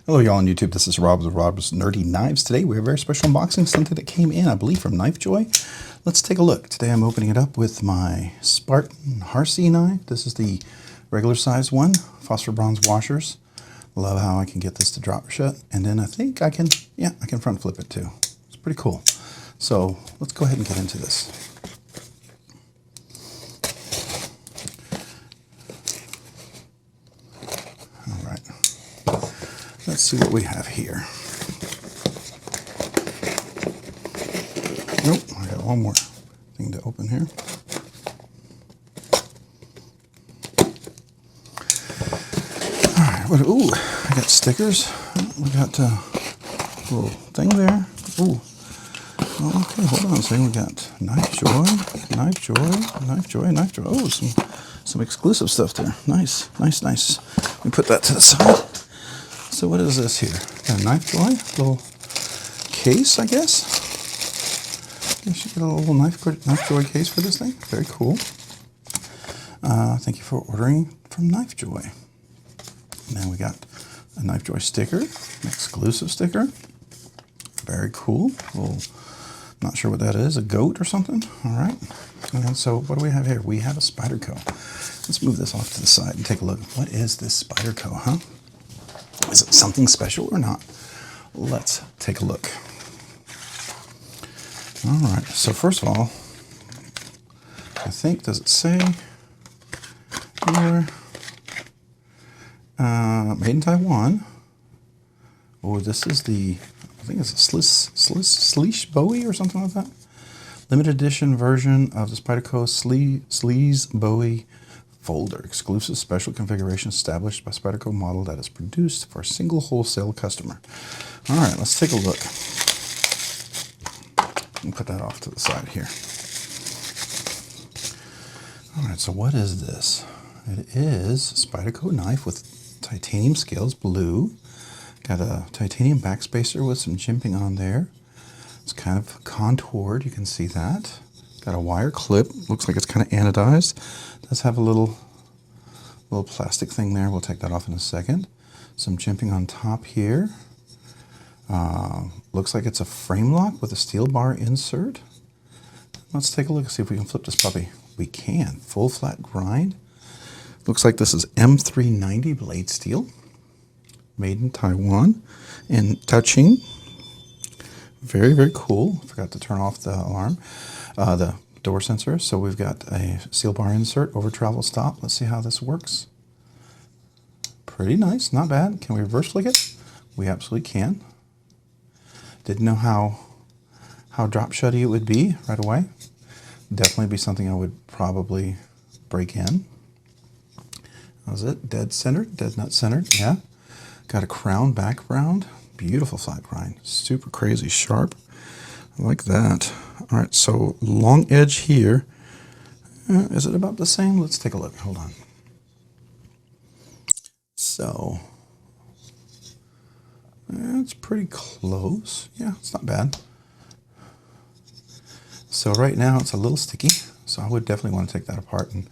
Hello y'all on YouTube, this is Rob with Rob's Nerdy Knives. Today we have a very special unboxing, something that came in, I believe, from KnifeJoy. Let's take a look. Today I'm opening it up with my Spyderco knife. This is the regular size one, phosphor bronze washers. Love how I can get this to drop shut. And then I think I can front flip it too. It's pretty cool. So let's go ahead and get into this. All right. Let's see what we have here. Nope, I got one more thing to open here. All right, ooh, I got stickers. We got a little thing there. Ooh, okay, hold on a second. We got KnifeJoy. Oh, some exclusive stuff there. Nice. Let me put that to the side. So what is this here? Got a KnifeJoy little case, I guess. You should get a little KnifeJoy case for this thing. Very cool. Thank you for ordering from KnifeJoy. Now we got a KnifeJoy sticker, an exclusive sticker. Very cool. Not sure what that is, a goat or something. All right. And so what do we have here? We have a Spyderco. Let's move this off to the side and take a look. What is this Spyderco, huh? Is it something special or not? Let's take a look. All right, so first of all, I think, does it say here, made in Taiwan. Oh, this is the, I think it's a Slysz Bowie or something like that. Limited edition version of the Spyderco Slysz Bowie folder, exclusive special configuration established by Spyderco model that is produced for a single wholesale customer. All right, let's take a look. And put that off to the side here. All right, so what is this? It is a Spyderco knife with titanium scales, blue. Got a titanium backspacer with some jimping on there. It's kind of contoured, you can see that. Got a wire clip, looks like it's kind of anodized. Does have a little plastic thing there. We'll take that off in a second. Some jimping on top here. Looks like it's a frame lock with a steel bar insert. Let's take a look and see if we can flip this puppy. We can. Full flat grind. Looks like this is M390 blade steel. Made in Taiwan. And Taichung. Very, very cool. Forgot to turn off the alarm. The door sensor. So we've got a steel bar insert over travel stop. Let's see how this works. Pretty nice, not bad. Can we reverse flick it? We absolutely can. Didn't know how drop shutty it would be right away. Definitely be something I would probably break in. How's it? Dead centered, dead nut centered, yeah. Got a crown background. Beautiful flat grind. Super crazy sharp. I like that. All right, so long edge here. Is it about the same? Let's take a look. Hold on. So, it's pretty close. Yeah, it's not bad. So right now it's a little sticky. So I would definitely want to take that apart and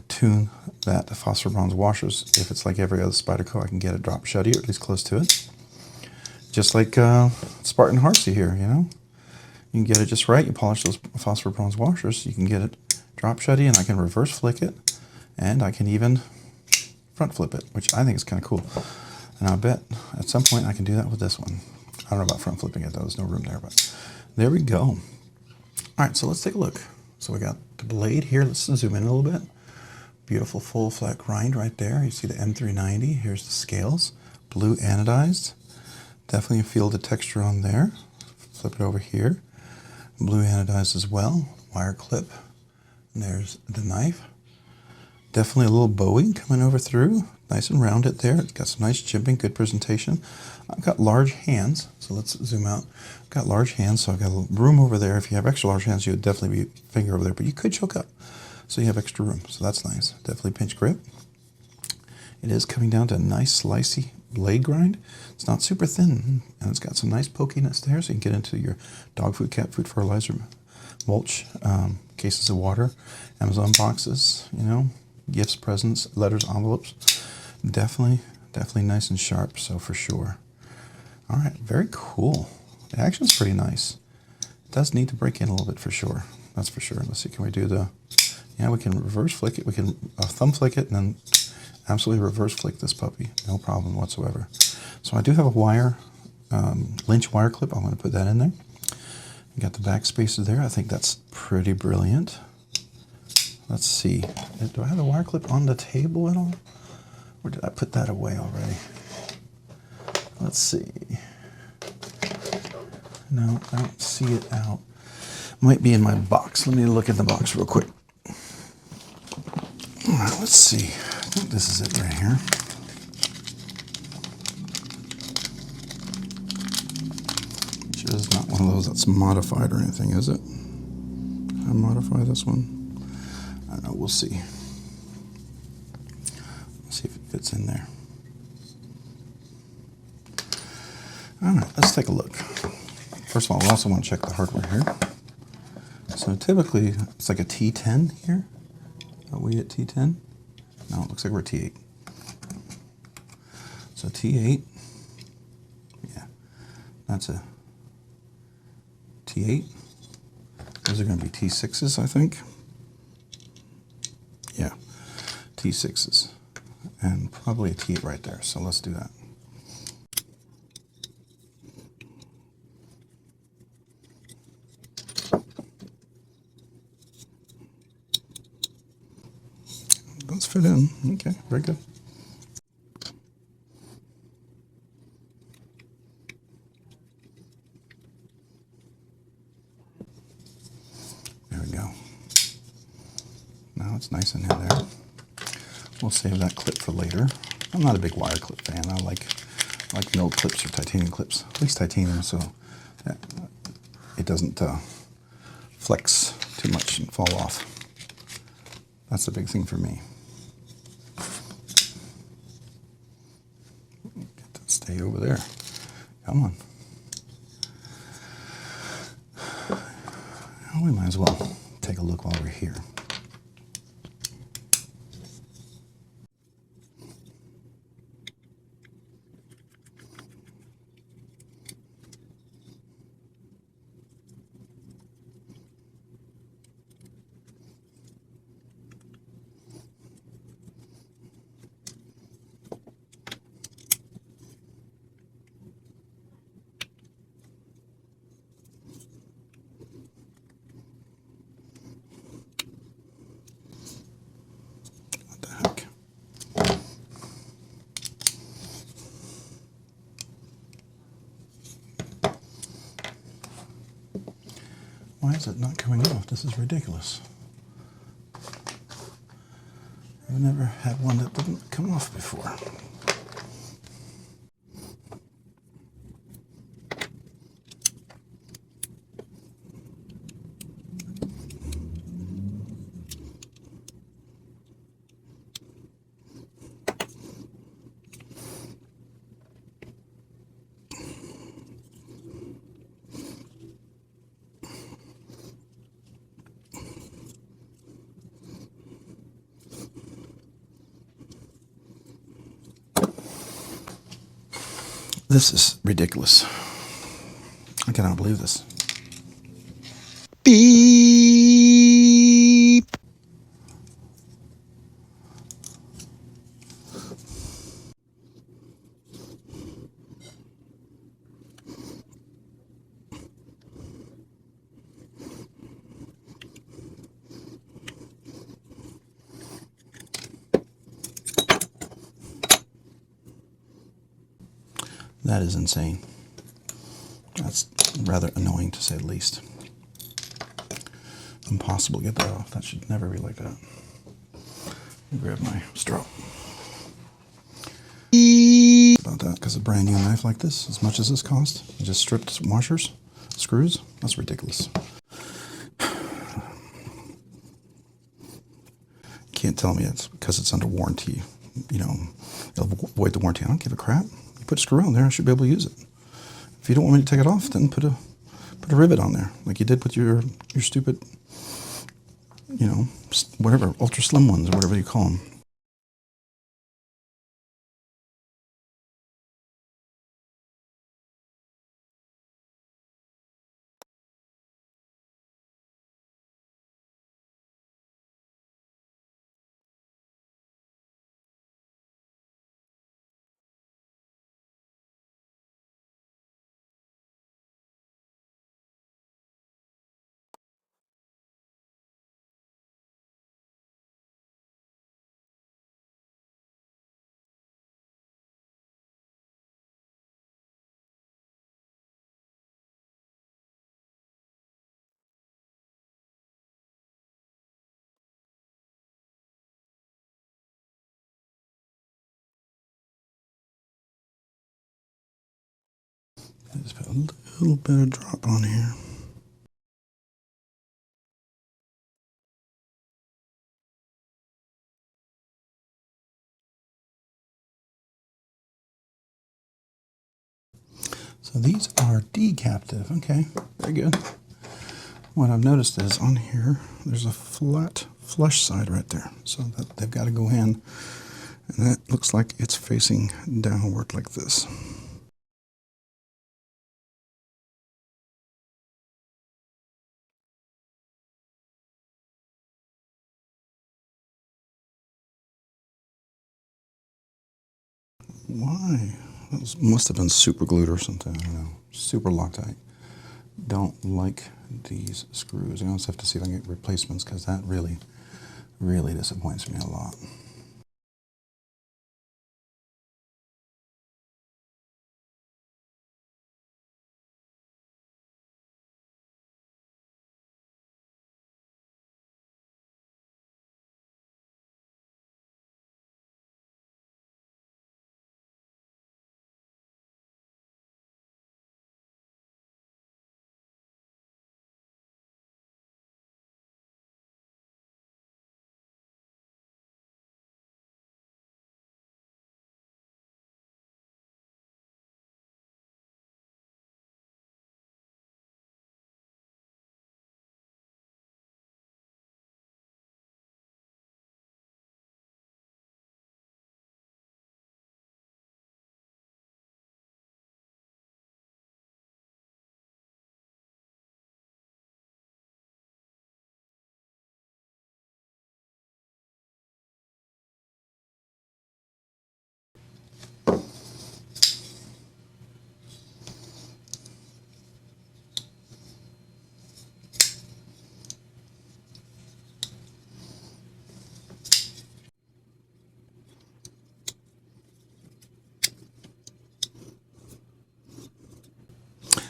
tune that phosphor bronze washers. If it's like every other Spyderco, I can get it drop shutty, or at least close to it. Just like Spartan Heartsy here, you know. You can get it just right. You polish those phosphor bronze washers. You can get it drop shutty, and I can reverse flick it, and I can even front flip it, which I think is kind of cool. And I bet at some point I can do that with this one. I don't know about front flipping it though. There's no room there, but there we go. All right, so let's take a look. So we got the blade here. Let's zoom in a little bit. Beautiful full flat grind right there. You see the M390. Here's the scales. Blue anodized. Definitely feel the texture on there. Flip it over here. Blue anodized as well. Wire clip. And there's the knife. Definitely a little bowing coming over through. Nice and rounded there. It's got some nice jimping, good presentation. I've got large hands, so let's zoom out. I've got large hands, so I've got a little room over there. If you have extra large hands, you would definitely be finger over there, but you could choke up. So you have extra room, so that's nice. Definitely pinch grip. It is coming down to a nice slicey blade grind. It's not super thin, and it's got some nice pokiness there, so you can get into your dog food, cat food, fertilizer, mulch, cases of water, Amazon boxes, you know, gifts, presents, letters, envelopes. Definitely nice and sharp, so for sure. All right, very cool. The action's pretty nice. It does need to break in a little bit for sure. That's for sure. Let's see, can we do the, yeah, we can reverse flick it. We can thumb flick it and then absolutely reverse flick this puppy. No problem whatsoever. So I do have a wire, Lynch wire clip. I'm going to put that in there. You got the back spaces there. I think that's pretty brilliant. Let's see. Do I have the wire clip on the table at all? Or did I put that away already? Let's see. No, I don't see it out. Might be in my box. Let me look in the box real quick. All right, let's see. I think this is it right here. Which is not one of those that's modified or anything, is it? Can I modify this one? I don't know, we'll see. Let's see if it fits in there. All right, let's take a look. First of all, we also want to check the hardware here. So typically, it's like a T10 here. Are we at T10? No, it looks like we're T8. So T8, yeah, that's a T8. Those are going to be T6s, I think. Yeah, T6s. And probably a T8 right there, so let's do that. Let's fit in. Okay, very good. There we go. Now it's nice and in there. We'll save that clip for later. I'm not a big wire clip fan. I like milled clips or titanium clips. At least titanium, so that it doesn't flex too much and fall off. That's the big thing for me. Get to stay over there. Come on. Well, we might as well take a look while we're here. Why is it not coming off? This is ridiculous. I've never had one that didn't come off before. This is ridiculous. I cannot believe this. Beep. That is insane. That's rather annoying to say the least. Impossible to get that off. That should never be like that. Let me grab my straw. About that, because a brand new knife like this, as much as this cost, just stripped washers, screws, that's ridiculous. Can't tell me it's because it's under warranty. You know, it'll void the warranty. I don't give a crap. You put a screw on there, I should be able to use it. If you don't want me to take it off, then put a rivet on there, like you did with your stupid, you know, whatever, ultra slim ones or whatever you call them. a little bit of drop on here. So these are decaptive. Okay, very good. What I've noticed is on here, there's a flat flush side right there. So that they've got to go in, and that looks like it's facing downward like this. Why? Those must have been super glued or something. I don't know. Super Loctite. Don't like these screws. I also have to see if I can get replacements because that really, really disappoints me a lot.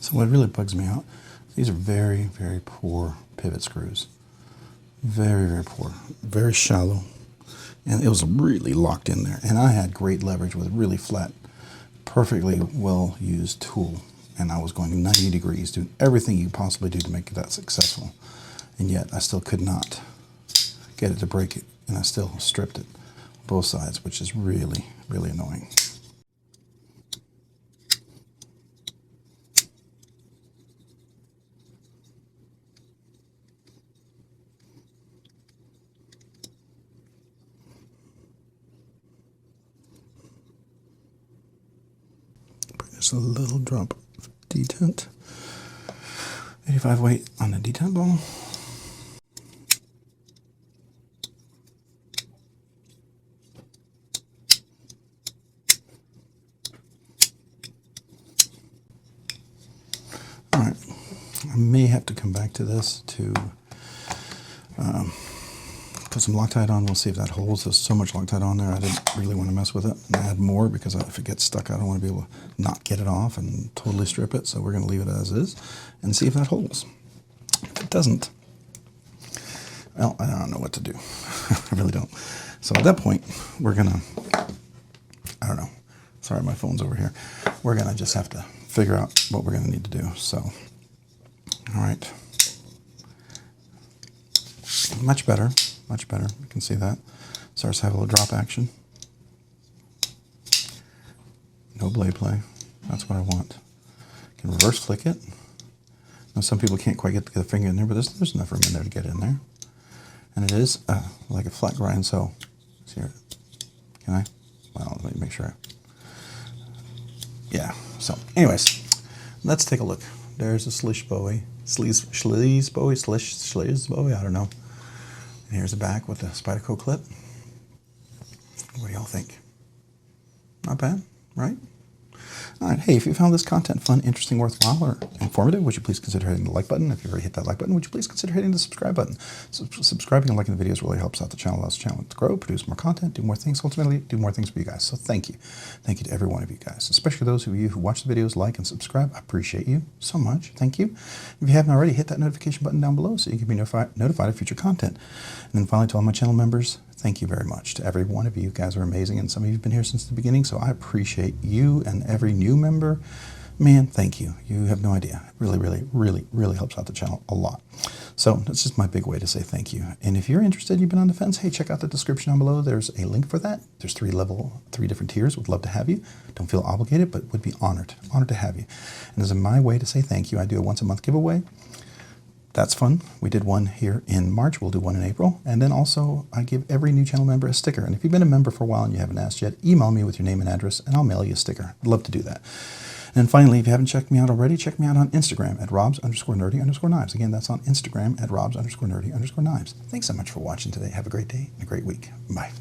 So what really bugs me out, these are very, very poor pivot screws. Very, very poor. Very shallow. And it was really locked in there. And I had great leverage with a really flat, perfectly well-used tool. And I was going 90 degrees, doing everything you could possibly do to make that successful. And yet I still could not get it to break it. And I still stripped it both sides, which is really, really annoying. Just a little drop of detent. 85 weight on the detent ball. All right, I may have to come back to this to put some Loctite on. We'll see if that holds. There's so much Loctite on there, I didn't really want to mess with it and add more because if it gets stuck, I don't want to be able to not get it off and totally strip it. So we're going to leave it as is and see if that holds. If it doesn't, well, I don't know what to do. I really don't. So at that point, we're going to, I don't know. Sorry, my phone's over here. We're going to just have to figure out what we're going to need to do. So, all right. Much better. Much better. You can see that. Starts to have a little drop action. No blade play. That's what I want. You can reverse flick it. Now some people can't quite get the finger in there, but there's enough room in there to get in there. And it is like a flat grind, so let's hear it. Can I? Well, let me make sure. Yeah. So anyways, let's take a look. There's a Slysz Bowie. Slysz Bowie? Slysz Bowie? I don't know. And here's the back with the Spyderco clip. What do y'all think? Not bad, right? All right, hey, if you found this content fun, interesting, worthwhile, or informative, would you please consider hitting the like button? If you've already hit that like button, would you please consider hitting the subscribe button? Subscribing and liking the videos really helps out the channel, allows the channel to grow, produce more content, do more things, ultimately do more things for you guys. So thank you. Thank you to every one of you guys, especially those of you who watch the videos, like, and subscribe. I appreciate you so much. Thank you. If you haven't already, hit that notification button down below so you can be notified of future content. And then finally, to all my channel members, thank you very much to every one of you. You guys are amazing, and some of you have been here since the beginning, so I appreciate you and every new member Man, thank you. You have no idea. It really, really, really, really helps out the channel a lot. So that's just my big way to say thank you. And if you're interested, you've been on the fence, hey, check out the description down below. There's a link for that. There's 3 different tiers. Would love to have you. Don't feel obligated, but would be honored to have you. And this is my way to say thank you. I do a once a month giveaway. That's fun. We did one here in March. We'll do one in April. And then also I give every new channel member a sticker. And if you've been a member for a while and you haven't asked yet, email me with your name and address and I'll mail you a sticker. I'd love to do that. And finally, if you haven't checked me out already, check me out on Instagram at robs_nerdy_knives. Again, that's on Instagram at robs_nerdy_knives. Thanks so much for watching today. Have a great day and a great week. Bye.